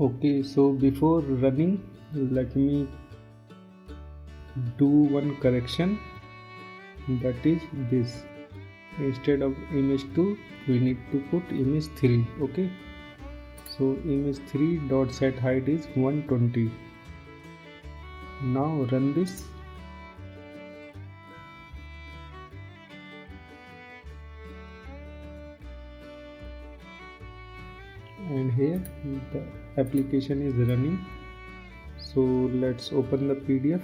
Okay, so before running, let me do one correction, that is this. Instead of image 2, we need to put image 3. Okay, so image 3 dot set height is 120. Now run this. And here the application is running. So let's open the PDF.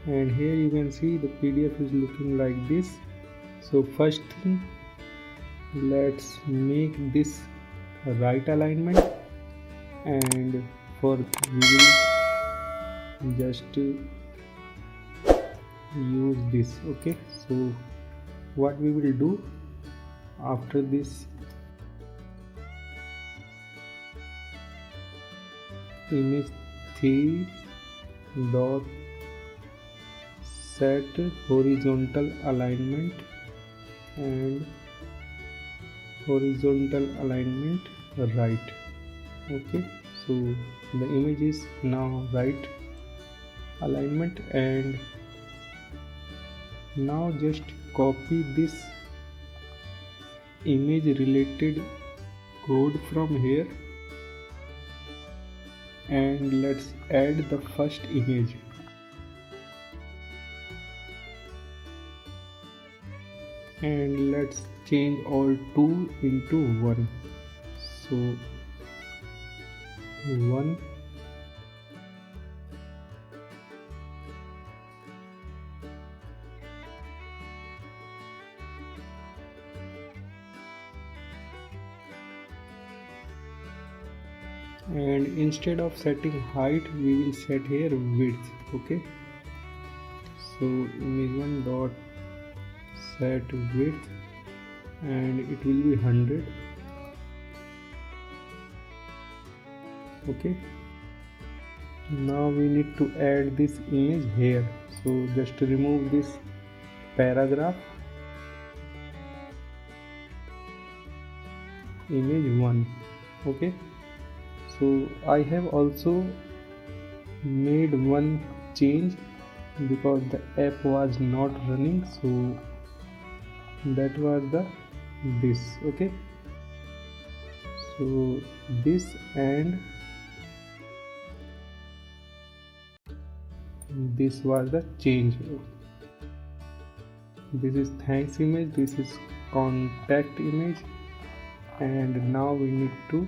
And here you can see the PDF is looking like this. So first thing, let's make this right alignment, and for we will just use this. Okay, so what we will do after this, image 3 dot set horizontal alignment and horizontal alignment right. Okay, so the image is now right alignment, and now just copy this image related code from here, and let's add the first image. And let's change all 2 into 1. So 1, and instead of setting height, we will set here width. Okay, so image 1 dot set width, and it will be 100. Okay, now we need to add this image here. So just remove this paragraph, image 1. Okay, so I have also made one change because the app was not running, so that was the this. Okay, so this and this was the change. This is thanks image, this is contact image, and now we need to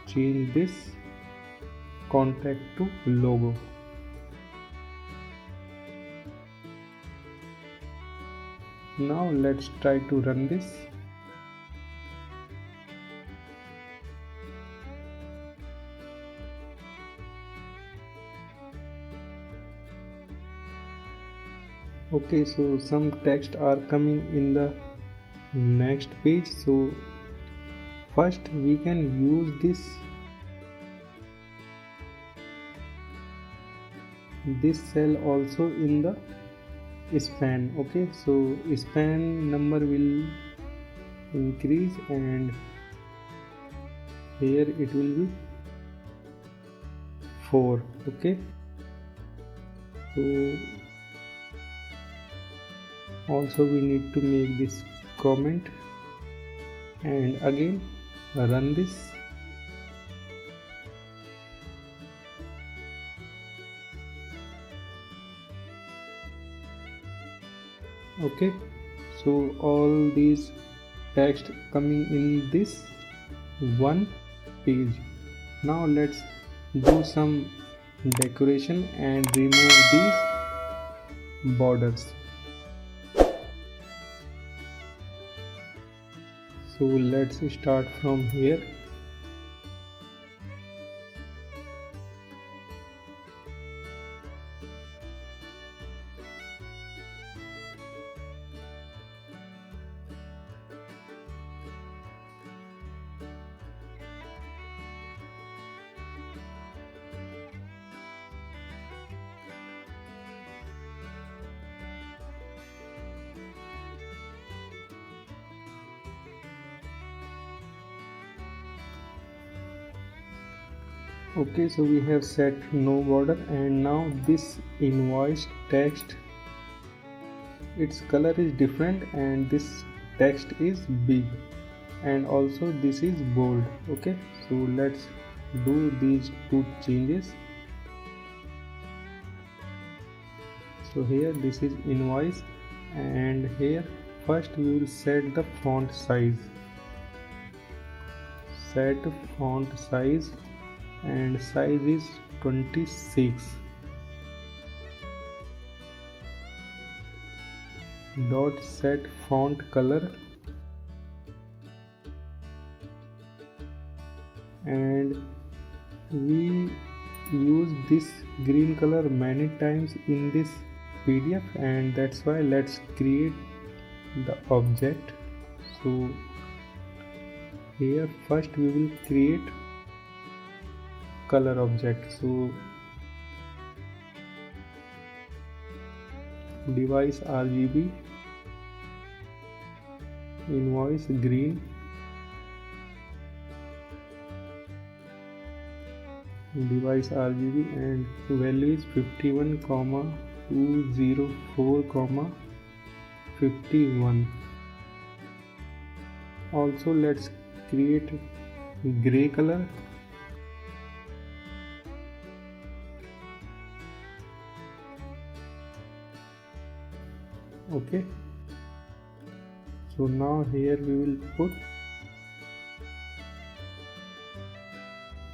change this contact to logo. Now let's try to run this. Okay, so some text are coming in the next page. So first we can use this cell also in the span. Okay, so span number will increase, and here it will be 4. Okay, so also we need to make this comment, and again run this. Okay, so all these text coming in this one page. Now let's do some decoration and remove these borders. So let's start from here. Okay, so we have set no border, and now this invoice text, its color is different and this text is big, and also this is bold. Okay, so let's do these two changes. So here this is invoice, and here first we will set the font size. Set font size, and size is 26. Dot set font color, and we use this green color many times in this PDF, and that's why let's create the object. So here first we will create color object. So device RGB, invoice green, device RGB, and value is 51,204,51. Also let's create gray color. Okay, so now here we will put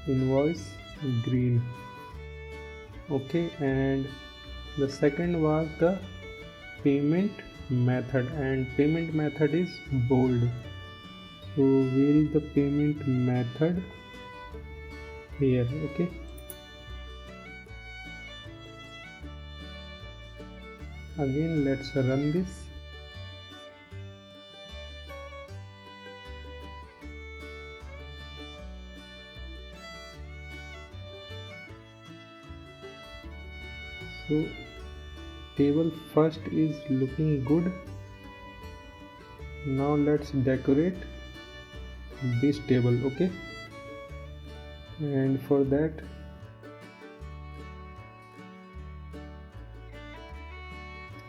invoice green. Okay, and the second was the payment method, and payment method is bold. So where is the payment method? Here. Okay, again let's run this. So table first is looking good. Now let's decorate this table. Okay, and for that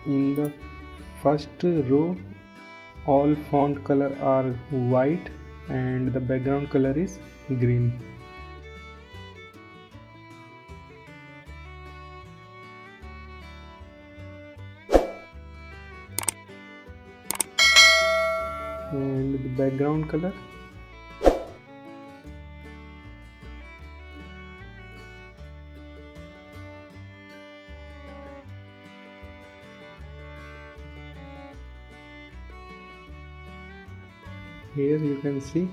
in the first row all font color are white and the background color is green. And the background color, here you can see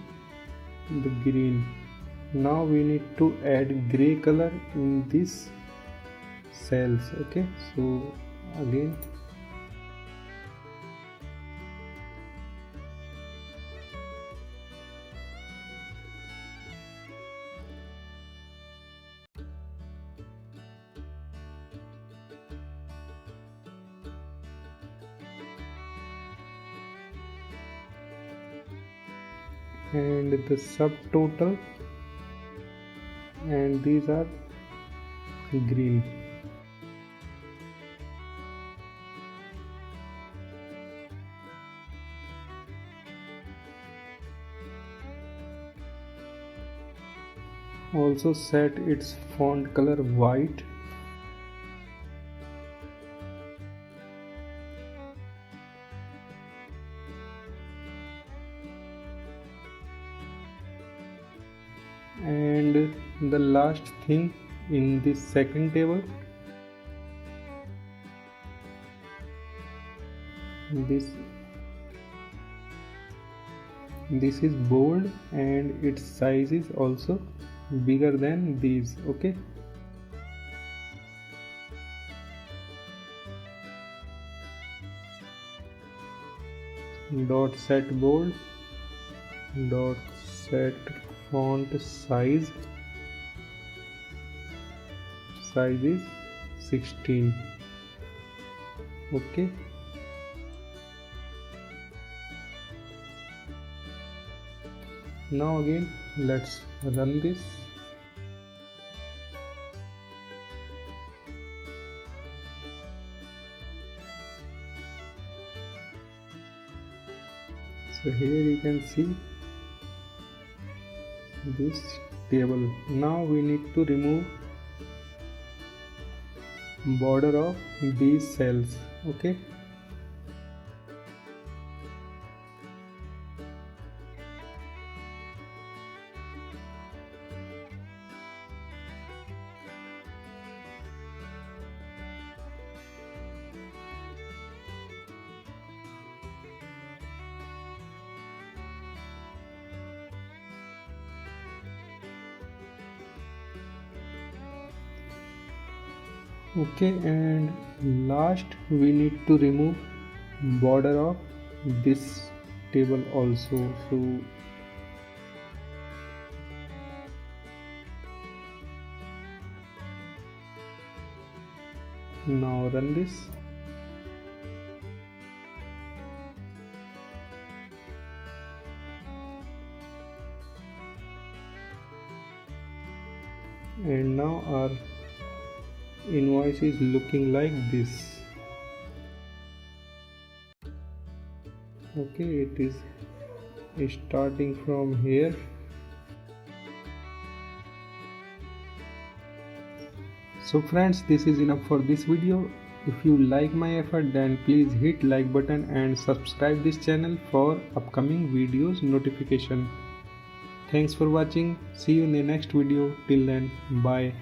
the green. Now we need to add gray color in these cells. Okay, so again and the subtotal, and these are green. Also set its font color white. And the last thing in this second table, this is bold and its size is also bigger than these. Okay, dot set bold, dot set font size is 16. Okay, now again let's run this. So here you can see this table. Now we need to remove border of these cells. Okay. Okay, and last we need to remove border of this table also. So now run this. And now our invoice is looking like this. Okay, it is starting from here. So friends, this is enough for this video. If you like my effort, then please hit like button and subscribe this channel for upcoming videos notification. Thanks for watching. See you in the next video. Till then, bye.